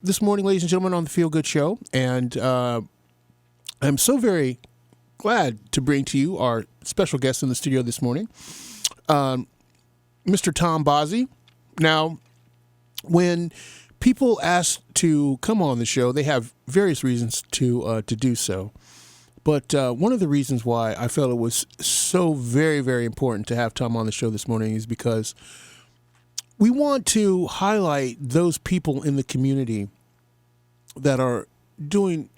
this morning, ladies and gentlemen, on the Feel Good Show. And I'm so very glad to bring to you our special guest in the studio this morning, Mr. Tom Bozzi. Now, when people ask to come on the show, they have various reasons to do so. But one of the reasons why I felt it was so very, very important to have Tom on the show this morning is because we want to highlight those people in the community that are doing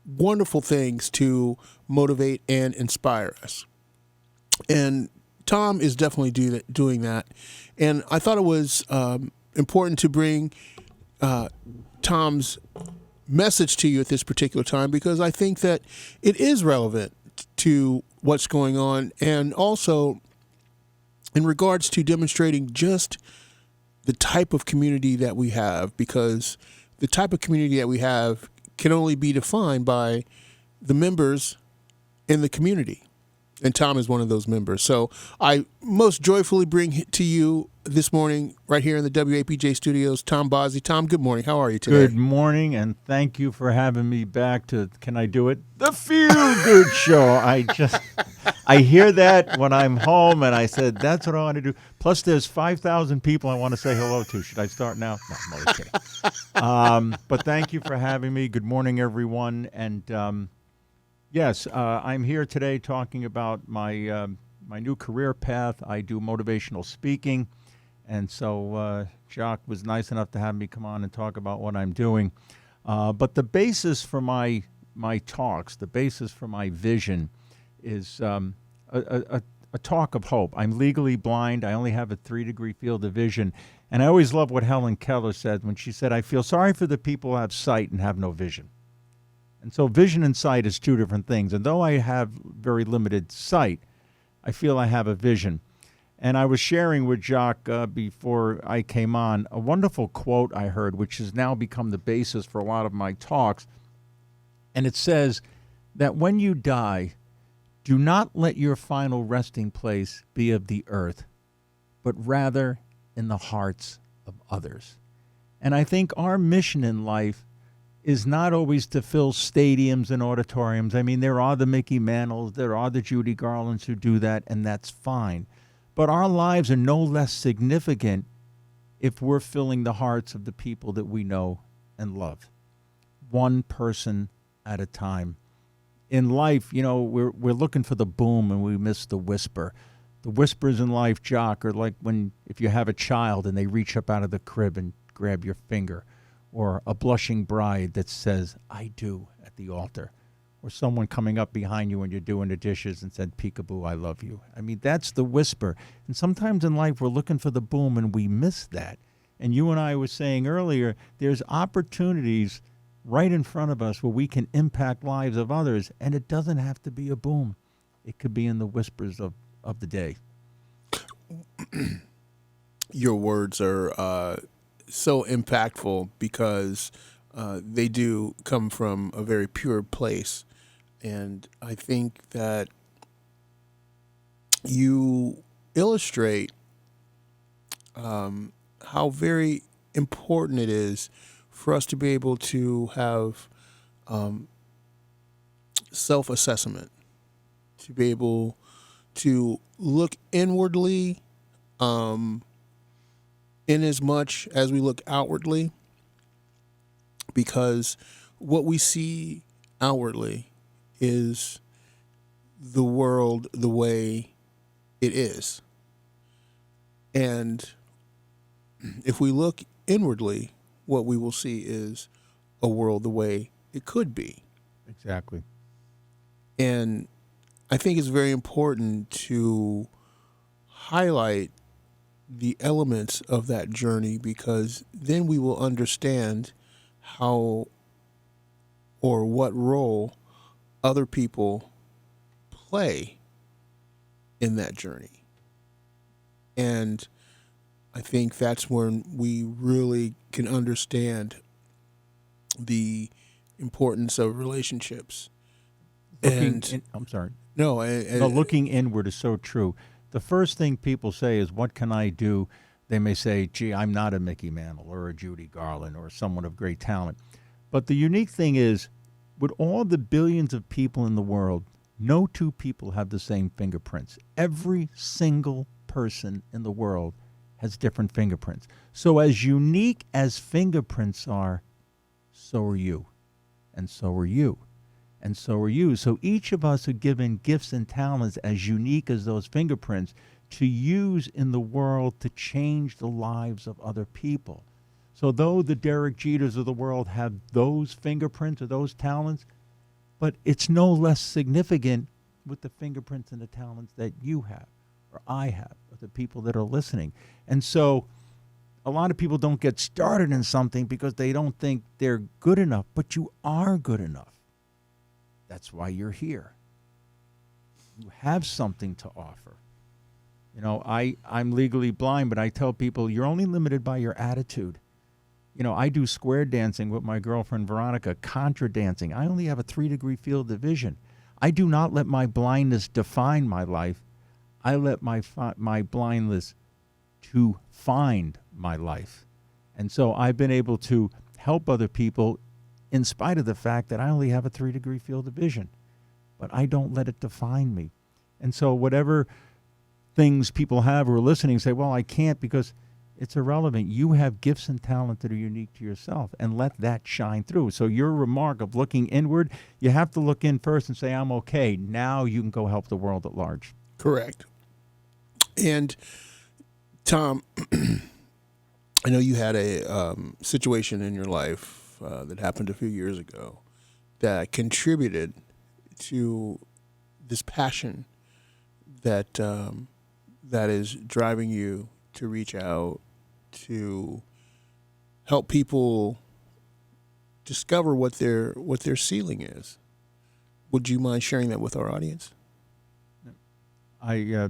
wonderful things to motivate and inspire us. And Tom is definitely doing that. And I thought it was important to bring Tom's message to you at this particular time because I think that it is relevant to what's going on, and also in regards to demonstrating just the type of community that we have, because the type of community that we have can only be defined by the members in the community. And Tom is one of those members. So I most joyfully bring to you this morning, right here in the WAPJ studios, Tom Bozzi. Tom, good morning. How are you today? Good morning, and thank you for having me back to, can I do it? The Feel Good Show. I hear that when I'm home, and I said, that's what I want to do. Plus, there's 5,000 people I want to say hello to. Should I start now? No, I'm always kidding. But thank you for having me. Good morning, everyone. And yes, I'm here today talking about my new career path. I do motivational speaking, and so Jacques was nice enough to have me come on and talk about what I'm doing. But the basis for my talks, the basis for my vision, is a talk of hope. I'm legally blind. I only have a 3-degree field of vision, and I always love what Helen Keller said when she said, "I feel sorry for the people who have sight and have no vision." And so vision and sight is two different things. And though I have very limited sight, I feel I have a vision. And I was sharing with Jacques before I came on a wonderful quote I heard, which has now become the basis for a lot of my talks. And it says that when you die, do not let your final resting place be of the earth, but rather in the hearts of others. And I think our mission in life is not always to fill stadiums and auditoriums. I mean, there are the Mickey Mantles, there are the Judy Garlands who do that, and that's fine. But our lives are no less significant if we're filling the hearts of the people that we know and love, one person at a time. In life, you know, we're looking for the boom and we miss the whisper. The whispers in life, Jock, are like if you have a child and they reach up out of the crib and grab your finger, or a blushing bride that says, "I do," at the altar, or someone coming up behind you when you're doing the dishes and said, "Peekaboo, I love you." I mean, that's the whisper. And sometimes in life we're looking for the boom and we miss that. And you and I were saying earlier, there's opportunities right in front of us where we can impact lives of others, and it doesn't have to be a boom. It could be in the whispers of the day. Your words are so impactful because they do come from a very pure place. And I think that you illustrate how very important it is for us to be able to have self-assessment, to be able to look inwardly in as much as we look outwardly, because what we see outwardly is the world the way it is. And if we look inwardly, what we will see is a world the way it could be. Exactly. And I think it's very important to highlight the elements of that journey, because then we will understand how or what role other people play in that journey. And I think that's when we really can understand the importance of relationships. I'm sorry. No, Looking inward is so true. The first thing people say is, "What can I do?" they may say, gee, I'm not a Mickey Mantle or a Judy Garland or someone of great talent. But the unique thing is, with all the billions of people in the world, no two people have the same fingerprints. Every single person in the world has different fingerprints. So as unique as fingerprints are, so are you, and so are you, and so are you. So each of us are given gifts and talents as unique as those fingerprints to use in the world to change the lives of other people. So though the Derek Jeters of the world have those fingerprints or those talents, but it's no less significant with the fingerprints and the talents that you have, or I have, or the people that are listening. And so a lot of people don't get started in something because they don't think they're good enough, but you are good enough. That's why you're here. You have something to offer. You know, I'm legally blind, but I tell people you're only limited by your attitude. You know, I do square dancing with my girlfriend Veronica, contra dancing. I only have a 3-degree field of vision. I do not let my blindness define my life. I let my blindness to find my life. And so I've been able to help other people in spite of the fact that I only have a 3-degree field of vision. But I don't let it define me. And so whatever things people have who are listening say, well, I can't because it's irrelevant. You have gifts and talent that are unique to yourself, and let that shine through. So your remark of looking inward, you have to look in first and say, I'm okay. Now you can go help the world at large. Correct. And Tom, I know you had a situation in your life that happened a few years ago that contributed to this passion that that is driving you to reach out to help people discover what their ceiling is. Would you mind sharing that with our audience? I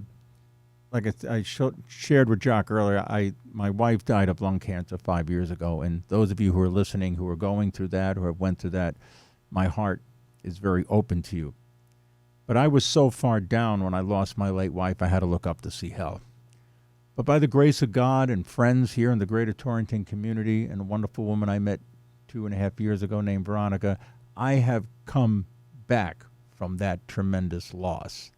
shared with Jock earlier, my wife died of lung cancer 5 years ago, and those of you who are listening who are going through that or have went through that, my heart is very open to you. But I was so far down when I lost my late wife, I had to look up to see hell. But by the grace of God and friends here in the greater Torrington community and a wonderful woman I met 2.5 years ago named Veronica, I have come back from that tremendous loss.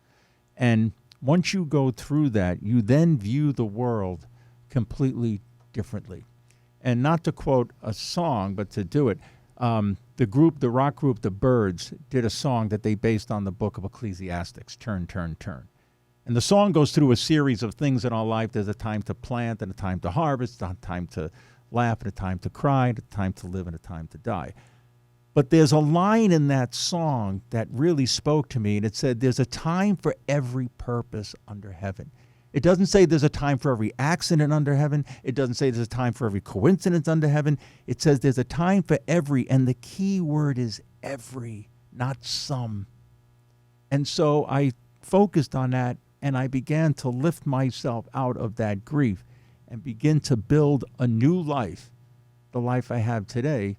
And once you go through that, you then view the world completely differently. And not to quote a song, but to do it, the rock group, the Byrds, did a song that they based on the book of Ecclesiastes, Turn, Turn, Turn. And the song goes through a series of things in our life. There's a time to plant and a time to harvest, a time to laugh and a time to cry, and a time to live and a time to die. But there's a line in that song that really spoke to me, and it said, there's a time for every purpose under heaven. It doesn't say there's a time for every accident under heaven. It doesn't say there's a time for every coincidence under heaven. It says there's a time for every, and the key word is every, not some. And so I focused on that, and I began to lift myself out of that grief and begin to build a new life, the life I have today.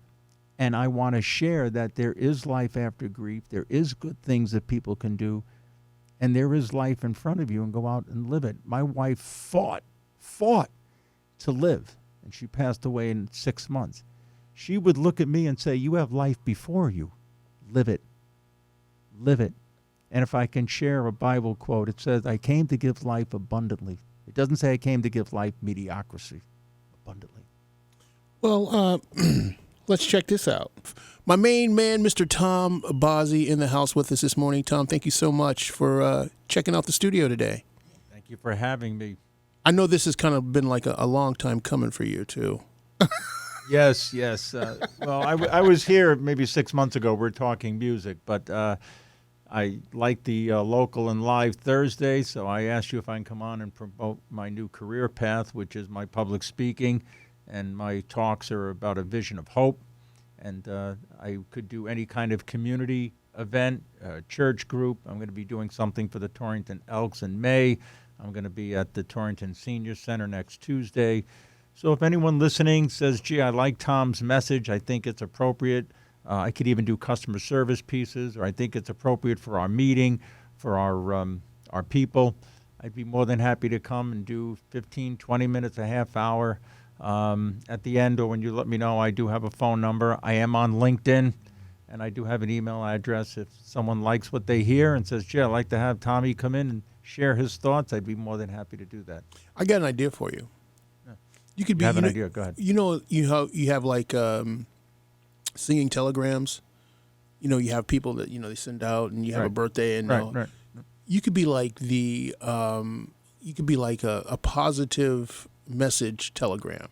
And I want to share that there is life after grief. There is good things that people can do. And there is life in front of you, and go out and live it. My wife fought to live, and she passed away in 6 months. She would look at me and say, you have life before you. Live it. Live it. And if I can share a Bible quote, it says, I came to give life abundantly. It doesn't say I came to give life mediocrity, abundantly. Well, let's check this out. My main man, Mr. Tom Bozzi, in the house with us this morning. Tom, thank you so much for checking out the studio today. Thank you for having me. I know this has kind of been like a long time coming for you, too. Yes. Well, I was here maybe 6 months ago. We're talking music, but I like the local and live Thursday, so I asked you if I can come on and promote my new career path, which is my public speaking, and my talks are about a vision of hope. And I could do any kind of community event, church group. I'm going to be doing something for the Torrington Elks in May. I'm going to be at the Torrington Senior Center next Tuesday. So if anyone listening says, gee, I like Tom's message, I think it's appropriate, I could even do customer service pieces, or I think it's appropriate for our meeting, for our people, I'd be more than happy to come and do 15, 20 minutes, a half hour. At the end, or when you let me know, I do have a phone number. I am on LinkedIn, and I do have an email address. If someone likes what they hear and says, "Gee, I'd like to have Tommy come in and share his thoughts," I'd be more than happy to do that. I got an idea for you. Yeah. You could be. You have an idea? Go ahead. You have like singing telegrams. You have people that they send out, and you have a birthday, and Right. you could be like the a positive message telegram.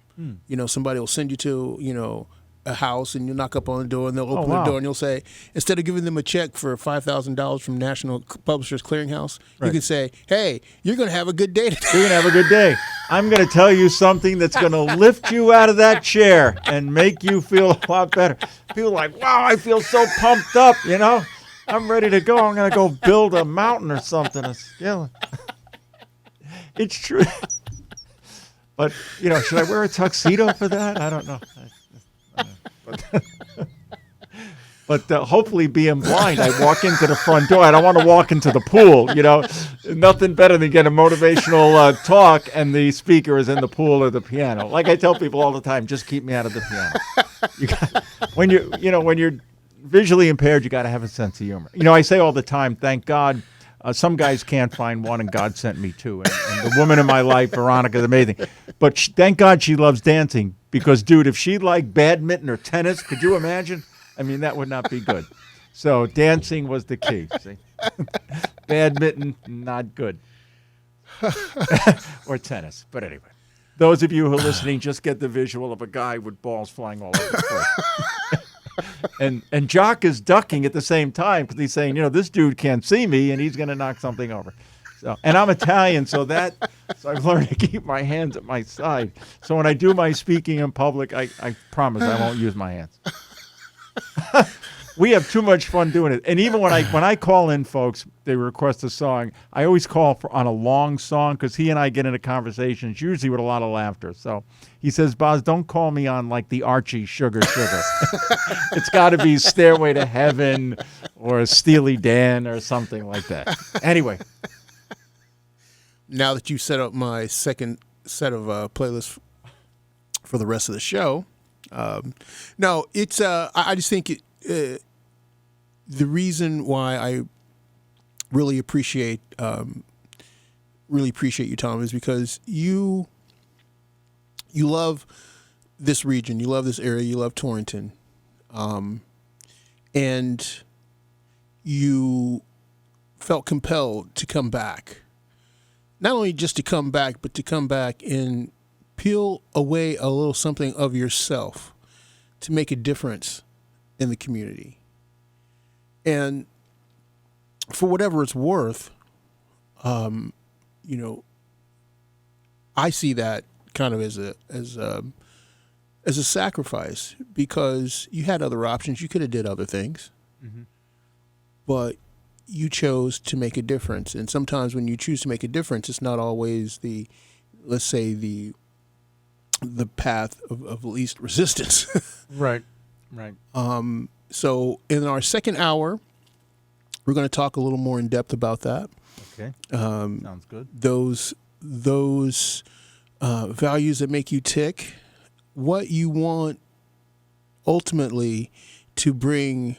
Somebody will send you to a house, and you knock up on the door, and they'll open the door, and you'll say, instead of giving them a check for $5,000 from National Publishers Clearinghouse, you can say, "Hey, you're going to have a good day today. You're going to have a good day. I'm going to tell you something that's going to lift you out of that chair and make you feel a lot better." People are like, "Wow, I feel so pumped up, I'm ready to go. I'm going to go build a mountain or something." It's true. But, should I wear a tuxedo for that? I don't know. But hopefully being blind, I walk into the front door. I don't want to walk into the pool, Nothing better than get a motivational talk and the speaker is in the pool or the piano. Like I tell people all the time, just keep me out of the piano. When you're visually impaired, you got to have a sense of humor. I say all the time, thank God. Some guys can't find one, and God sent me two. And the woman in my life, Veronica, is amazing. But thank God she loves dancing because, dude, if she liked badminton or tennis, could you imagine? I mean, that would not be good. So dancing was the key. See? Badminton, not good. Or tennis. But anyway, those of you who are listening, just get the visual of a guy with balls flying all over the place. And Jock is ducking at the same time because he's saying, this dude can't see me, and he's going to knock something over. So, and I'm Italian, so I've learned to keep my hands at my side. So when I do my speaking in public, I promise I won't use my hands. We have too much fun doing it. And even when I call in folks, they request a song, I always call on a long song because he and I get into conversations, usually with a lot of laughter. So he says, "Boz, don't call me on like the Archie Sugar Sugar." It's got to be Stairway to Heaven or Steely Dan or something like that. Anyway. Now that you set up my second set of playlists for the rest of the show, no, it's I just think the reason why I really appreciate you, Tom, is because you love this region, you love this area, you love Torrington, and you felt compelled to come back. Not only just to come back, but to come back and peel away a little something of yourself to make a difference in the community. And for whatever it's worth, I see that kind of as a sacrifice because you had other options. You could have did other things, but you chose to make a difference. And sometimes when you choose to make a difference, it's not always the path of least resistance. Right. So in our second hour, we're going to talk a little more in depth about that. Okay. Sounds good. Those values that make you tick, what you want ultimately to bring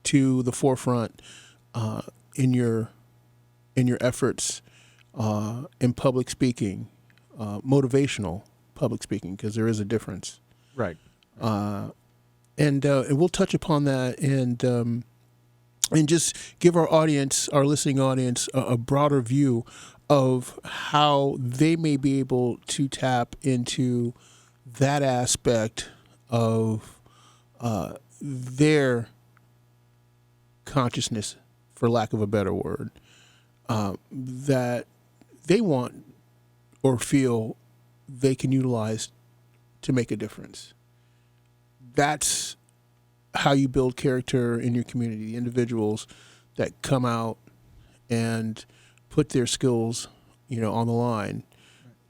to the forefront in your efforts in public speaking, motivational public speaking, because there is a difference. Right. And we'll touch upon that and just give our listening audience, a broader view of how they may be able to tap into that aspect of their consciousness, for lack of a better word, that they want or feel they can utilize to make a difference. That's how you build character in your community. The individuals that come out and put their skills, on the line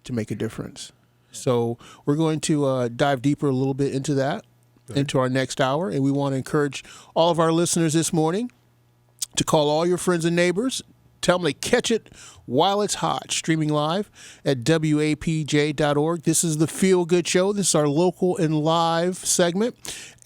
to make a difference. So we're going to dive deeper a little bit into that, into our next hour. And we want to encourage all of our listeners this morning to call all your friends and neighbors, Tell them to catch it while it's hot. Streaming live at WAPJ.org. This is the Feel Good Show. This is our local and live segment.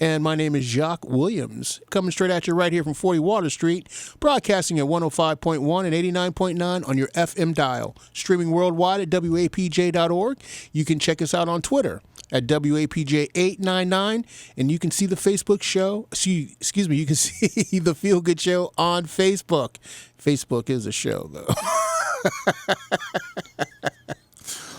And my name is Jacques Williams. Coming straight at you right here from 40 Water Street. Broadcasting at 105.1 and 89.9 on your FM dial. Streaming worldwide at WAPJ.org. You can check us out on Twitter at WAPJ899, and you can see the Facebook show. Excuse me, you can see the Feel Good Show on Facebook. Facebook is a show, though.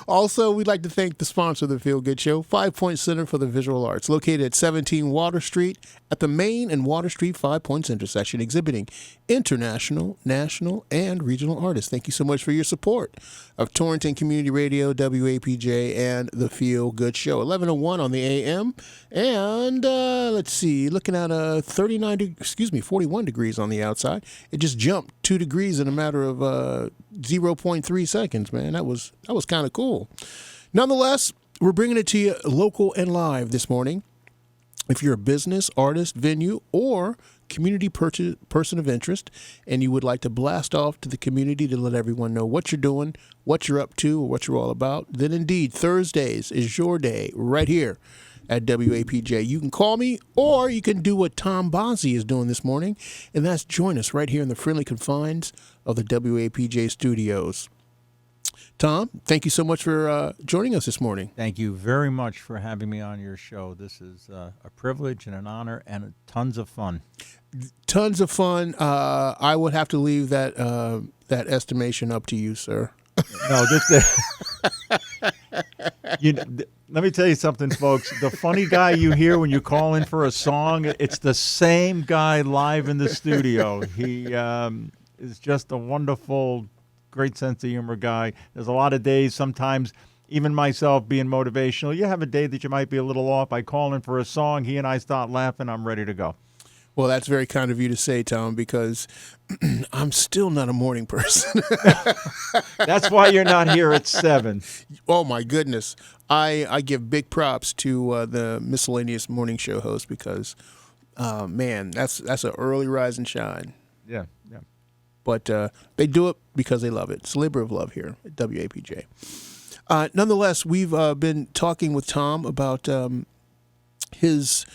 Also, we'd like to thank the sponsor of the Feel Good Show, 5 Point Center for the Visual Arts, located at 17 Water Street at the Main and Water Street 5 Points intersection, exhibiting international, national, and regional artists. Thank you so much for your support of Torrington Community Radio, WAPJ, and the Feel Good Show. 11:01 on the AM, and let's see, looking at 41 degrees on the outside. It just jumped 2 degrees in a matter of 0.3 seconds, man. That was kind of cool. Nonetheless, we're bringing it to you local and live this morning. If you're a business, artist, venue, or community person of interest, and you would like to blast off to the community to let everyone know what you're doing, what you're up to, or what you're all about, then indeed Thursdays is your day right here at WAPJ. You can call me, or you can do what Tom Bozzi is doing this morning, and that's join us right here in the friendly confines of the WAPJ studios. Tom, thank you so much for joining us this morning. Thank you very much for having me on your show. This is a privilege and an honor and tons of fun. Tons of fun. I would have to leave that estimation up to you, sir. No, let me tell you something, folks. The funny guy you hear when you call in for a song, it's the same guy live in the studio. He is just a wonderful, great sense of humor guy. There's a lot of days, sometimes even myself being motivational, you have a day that you might be a little off. I call in for a song, he and I start laughing, I'm ready to go. Well, that's very kind of you to say, Tom, because I'm still not a morning person. That's why you're not here at 7. Oh, my goodness. I give big props to the miscellaneous morning show host because, man, that's an early rise and shine. Yeah. But they do it because they love it. It's a labor of love here at WAPJ. Nonetheless, we've been talking with Tom about his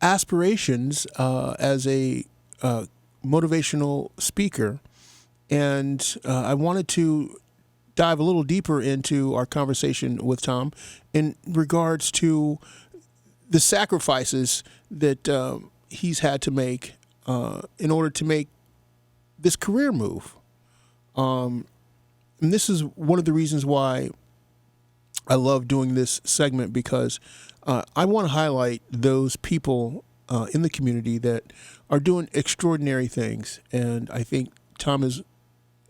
aspirations as a motivational speaker. And I wanted to dive a little deeper into our conversation with Tom in regards to the sacrifices that he's had to make in order to make this career move. And this is one of the reasons why I love doing this segment, because I want to highlight those people in the community that are doing extraordinary things. And I think Tom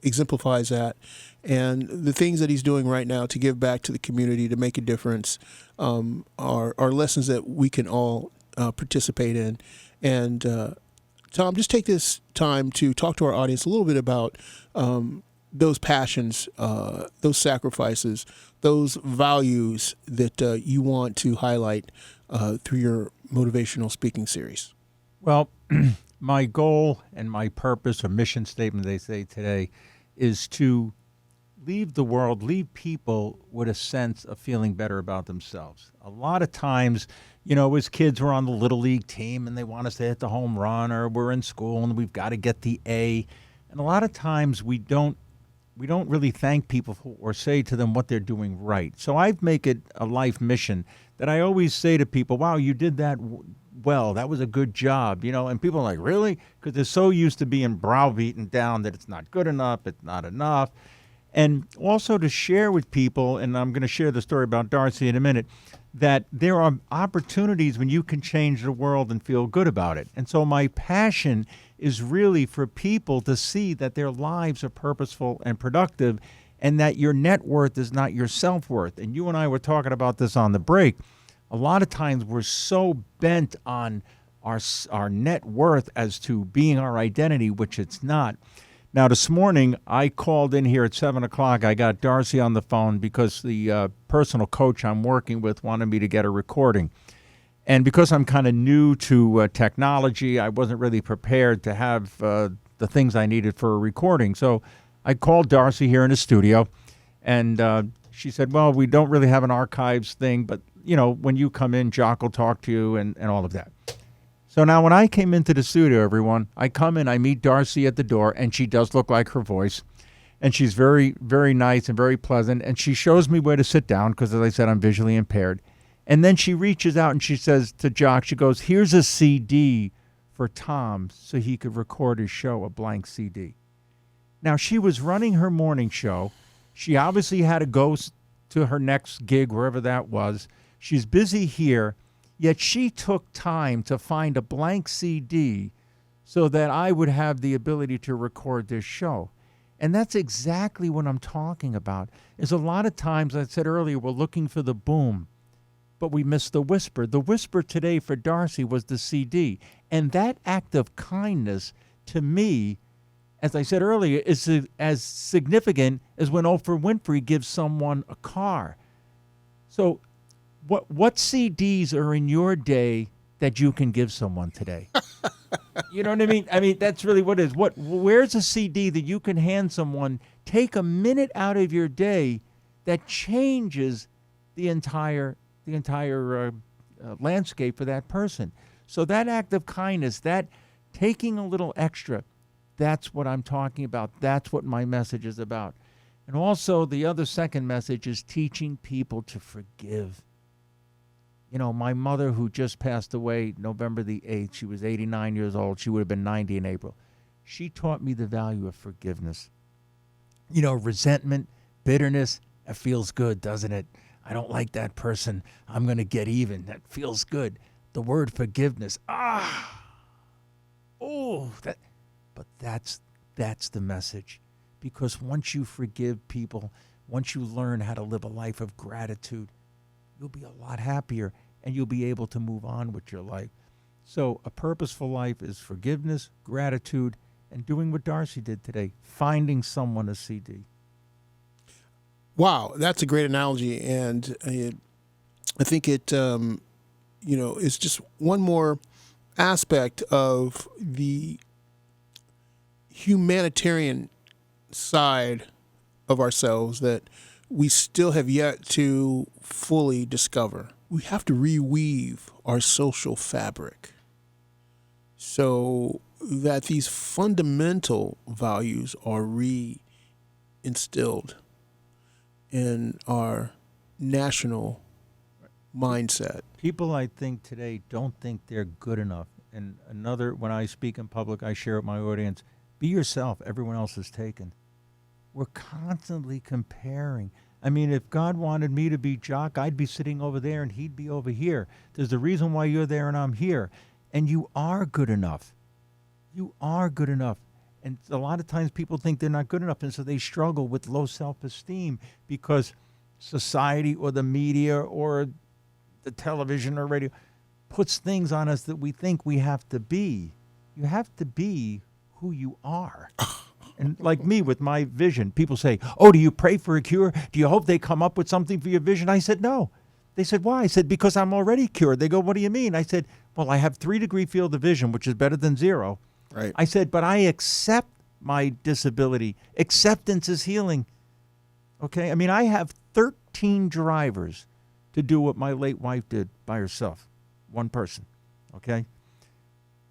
exemplifies that. And the things that he's doing right now to give back to the community, to make a difference, are lessons that we can all participate in. And Tom, just take this time to talk to our audience a little bit about those passions, those sacrifices, those values that you want to highlight through your motivational speaking series. Well, my goal and my purpose or mission statement, they say today, is to leave the world, leave people with a sense of feeling better about themselves. A lot of times, as kids, we're on the Little League team and they want us to hit the home run, or we're in school and we've got to get the A. And a lot of times we don't really thank people or say to them what they're doing right. So I make it a life mission that I always say to people, wow, you did that well. That was a good job. And people are like, really? Because they're so used to being browbeaten down that it's not good enough, it's not enough. And also to share with people, and I'm going to share the story about Darcy in a minute, that there are opportunities when you can change the world and feel good about it. And so my passion is really for people to see that their lives are purposeful and productive, and that your net worth is not your self-worth. And you and I were talking about this on the break. A lot of times we're so bent on our net worth as to being our identity, which it's not. Now, this morning, I called in here at 7 o'clock. I got Darcy on the phone because the personal coach I'm working with wanted me to get a recording. And because I'm kind of new to technology, I wasn't really prepared to have the things I needed for a recording. So I called Darcy here in the studio, and she said, well, we don't really have an archives thing, but, when you come in, Jock will talk to you and all of that. So now when I came into the studio, everyone, I come in, I meet Darcy at the door, and she does look like her voice. And she's very, very nice and very pleasant. And she shows me where to sit down because, as I said, I'm visually impaired. And then she reaches out and she says to Jock, she goes, here's a CD for Tom so he could record his show, a blank CD. Now, she was running her morning show. She obviously had to go to her next gig, wherever that was. She's busy here, yet she took time to find a blank CD so that I would have the ability to record this show. And that's exactly what I'm talking about, is a lot of times, I said earlier, we're looking for the boom, but we miss the whisper. The whisper today for Darcy was the CD. And that act of kindness, to me, as I said earlier, is as significant as when Oprah Winfrey gives someone a car. So what CDs are in your day that you can give someone today? You know what I mean? I mean, that's really what it is. Where's a CD that you can hand someone, take a minute out of your day that changes the entire landscape for that person? So that act of kindness, that taking a little extra, that's what I'm talking about. That's what my message is about. And also the other second message is teaching people to forgive. My mother, who just passed away November the 8th, she was 89 years old. She would have been 90 in April. She taught me the value of forgiveness. Resentment, bitterness, that feels good, doesn't it? I don't like that person. I'm going to get even. That feels good. The word forgiveness, but that's the message. Because once you forgive people, once you learn how to live a life of gratitude, you'll be a lot happier and you'll be able to move on with your life. So a purposeful life is forgiveness, gratitude, and doing what Darcy did today, finding someone a CD. Wow, that's a great analogy. And I think it, is just one more aspect of the humanitarian side of ourselves that we still have yet to fully discover. We have to reweave our social fabric so that these fundamental values are reinstilled in our national mindset. People, I think, today don't think they're good enough. And when I speak in public, I share with my audience, be yourself. Everyone else is taken. We're constantly comparing. I mean, if God wanted me to be Jock, I'd be sitting over there and he'd be over here. There's a reason why you're there and I'm here. And you are good enough. You are good enough. And a lot of times people think they're not good enough, and so they struggle with low self-esteem because society or the media or the television or radio puts things on us that we think we have to be. You have to be who you are. And like me with my vision, people say, oh, do you pray for a cure? Do you hope they come up with something for your vision? I said, no. They said, why? I said, because I'm already cured. They go, what do you mean? I said, well, I have 3-degree field of vision, which is better than 0. Right. I said, but I accept my disability. Acceptance is healing. Okay? I mean, I have 13 drivers to do what my late wife did by herself. One person. Okay?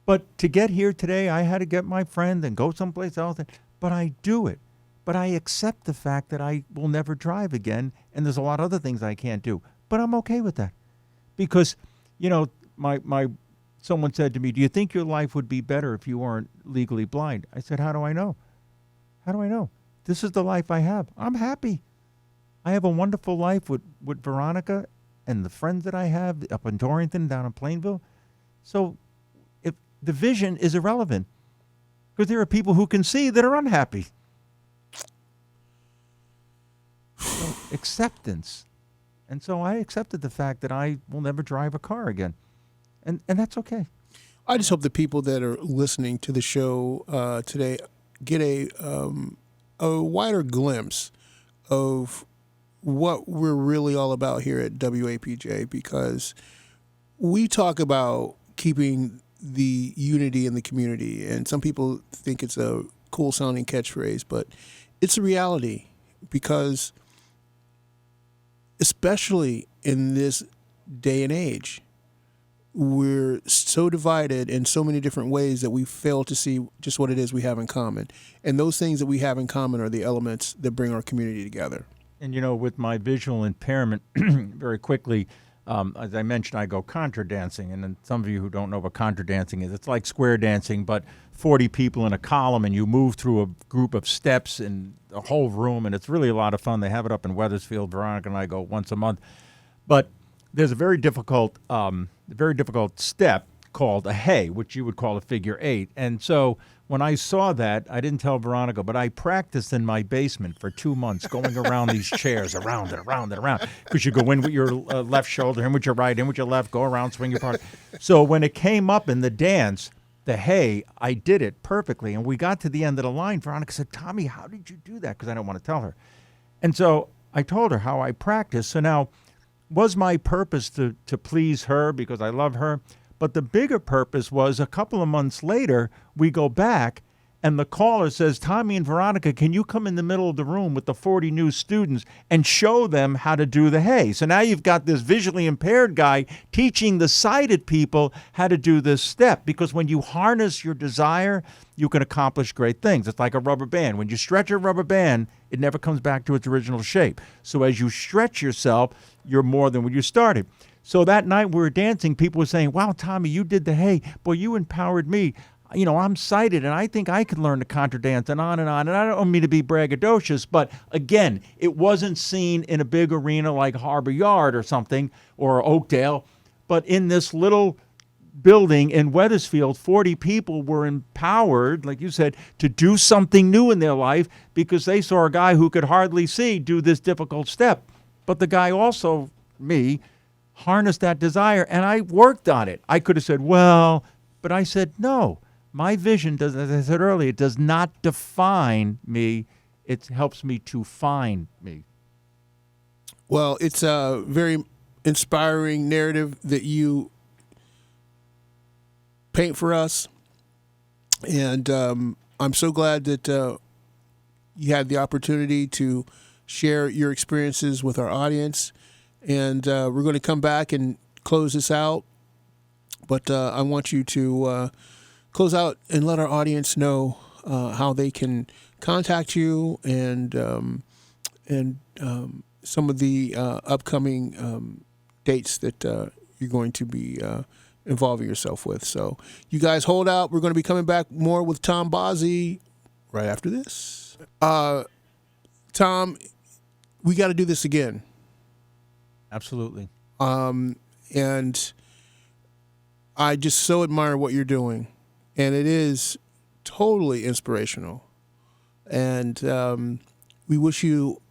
But to get here today, I had to get my friend and go someplace else. But I do it. But I accept the fact that I will never drive again, and there's a lot of other things I can't do. But I'm okay with that. Because, someone said to me, do you think your life would be better if you weren't legally blind? I said, how do I know? How do I know? This is the life I have. I'm happy. I have a wonderful life with Veronica and the friends that I have up in Torrington, down in Plainville. So if the vision is irrelevant, because there are people who can see that are unhappy. So, acceptance. And so I accepted the fact that I will never drive a car again. And that's okay. I just hope the people that are listening to the show today get a wider glimpse of what we're really all about here at WAPJ, because we talk about keeping the unity in the community. And some people think it's a cool sounding catchphrase, but it's a reality, because especially in this day and age, we're so divided in so many different ways that we fail to see just what it is we have in common. And those things that we have in common are the elements that bring our community together. And, with my visual impairment, very quickly, as I mentioned, I go contra dancing. And then some of you who don't know what contra dancing is, it's like square dancing, but 40 people in a column, and you move through a group of steps in a whole room, and it's really a lot of fun. They have it up in Wethersfield. Veronica and I go once a month. But there's a very difficult step called a hay, which you would call a figure 8. And so when I saw that, I didn't tell Veronica, but I practiced in my basement for 2 months, going around these chairs, around and around and around, because you go in with your left shoulder, in with your right, in with your left, go around, swing your part. So when it came up in the dance, the hay, I did it perfectly. And we got to the end of the line. Veronica said, "Tommy, how did you do that?" Because I don't want to tell her. And so I told her how I practiced. So now, was my purpose to please her because I love her? But the bigger purpose was, a couple of months later, we go back, and the caller says, "Tommy and Veronica, can you come in the middle of the room with the 40 new students and show them how to do the hay?" So now you've got this visually impaired guy teaching the sighted people how to do this step, because when you harness your desire, you can accomplish great things. It's like a rubber band. When you stretch a rubber band, it never comes back to its original shape. So as you stretch yourself, you're more than when you started. So that night we were dancing, people were saying, "Wow, Tommy, you did the hay. Boy, you empowered me. I'm sighted, and I think I can learn to contra dance," and on and on. And I don't mean to be braggadocious, but again, it wasn't seen in a big arena like Harbor Yard or something, or Oakdale, but in this little building in Wethersfield, 40 people were empowered, like you said, to do something new in their life, because they saw a guy who could hardly see do this difficult step. But the guy also, me, harnessed that desire, and I worked on it. I could have said, well, but I said, no. My vision, does, as I said earlier, it does not define me. It helps me to find me. Well, it's a very inspiring narrative that you paint for us. And I'm so glad that you had the opportunity to share your experiences with our audience. And we're going to come back and close this out. But I want you to close out and let our audience know how they can contact you, and some of the upcoming dates that you're going to be involving yourself with. So you guys hold out. We're going to be coming back more with Tom Bozzi right after this. Tom, we got to do this again. Absolutely. And I just so admire what you're doing, and it is totally inspirational. And we wish you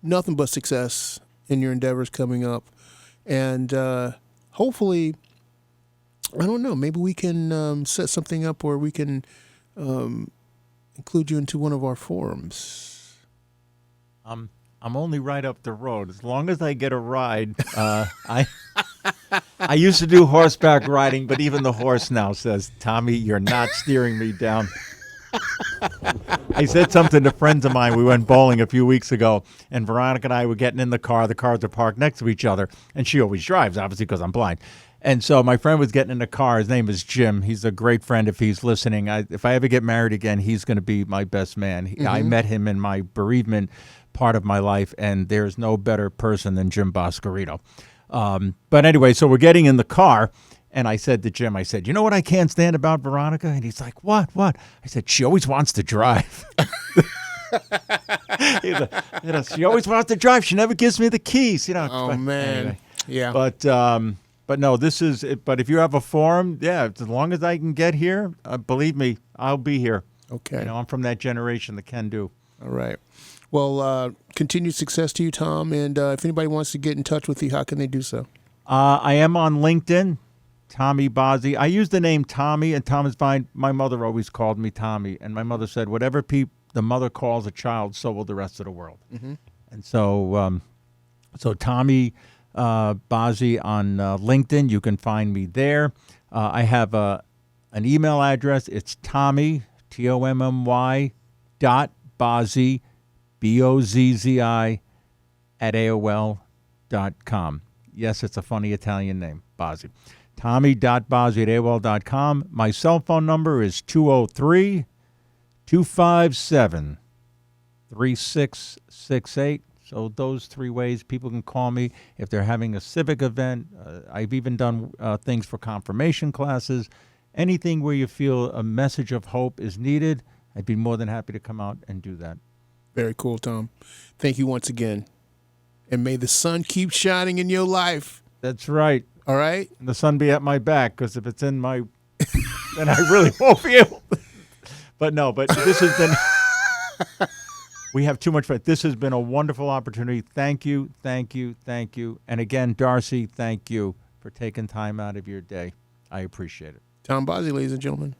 nothing but success in your endeavors coming up. And hopefully, I don't know, maybe we can set something up where we can include you into one of our forums. I'm only right up the road. As long as I get a ride, I used to do horseback riding, but even the horse now says, "Tommy, you're not steering me down." I said something to friends of mine. We went bowling a few weeks ago, and Veronica and I were getting in the car. The cars are parked next to each other, and she always drives, obviously, because I'm blind. And so my friend was getting in the car. His name is Jim. He's a great friend if he's listening. If I ever get married again, he's going to be my best man. I met him in my bereavement part of my life, and there's no better person than Jim Boscarito. But anyway, so we're getting in the car, and I said to Jim, I said, "You know what I can't stand about Veronica?" And he's like, "What? What?" I said, "She always wants to drive." He's like, "She always wants to drive. She never gives me the keys." Oh, man. Anyway. Yeah. But no, this is. But if you have a forum, yeah, as long as I can get here, believe me, I'll be here. Okay. I'm from that generation that can do. All right. Well, continued success to you, Tom. And if anybody wants to get in touch with you, how can they do so? I am on LinkedIn, Tommy Bozzi. I use the name Tommy, and Tom is fine. My mother always called me Tommy, and my mother said, whatever the mother calls a child, so will the rest of the world. Mm-hmm. And so Tommy Bozzi on LinkedIn, you can find me there. I have an email address. It's Tommy, Tommy, .Bozzi, Bozzi, at AOL.com. Yes, it's a funny Italian name, Bozzi. Tommy.Bozzi at AOL.com. My cell phone number is 203-257-3668. So those 3 ways people can call me if they're having a civic event. I've even done things for confirmation classes. Anything where you feel a message of hope is needed, I'd be more than happy to come out and do that. Very cool, Tom. Thank you once again. And may the sun keep shining in your life. That's right. All right? And the sun be at my back, because if it's in my, then I really won't be able. But this has been, we have too much fun. This has been a wonderful opportunity. Thank you, thank you, thank you. And again, Darcy, thank you for taking time out of your day. I appreciate it. Tom Bozzi, ladies and gentlemen.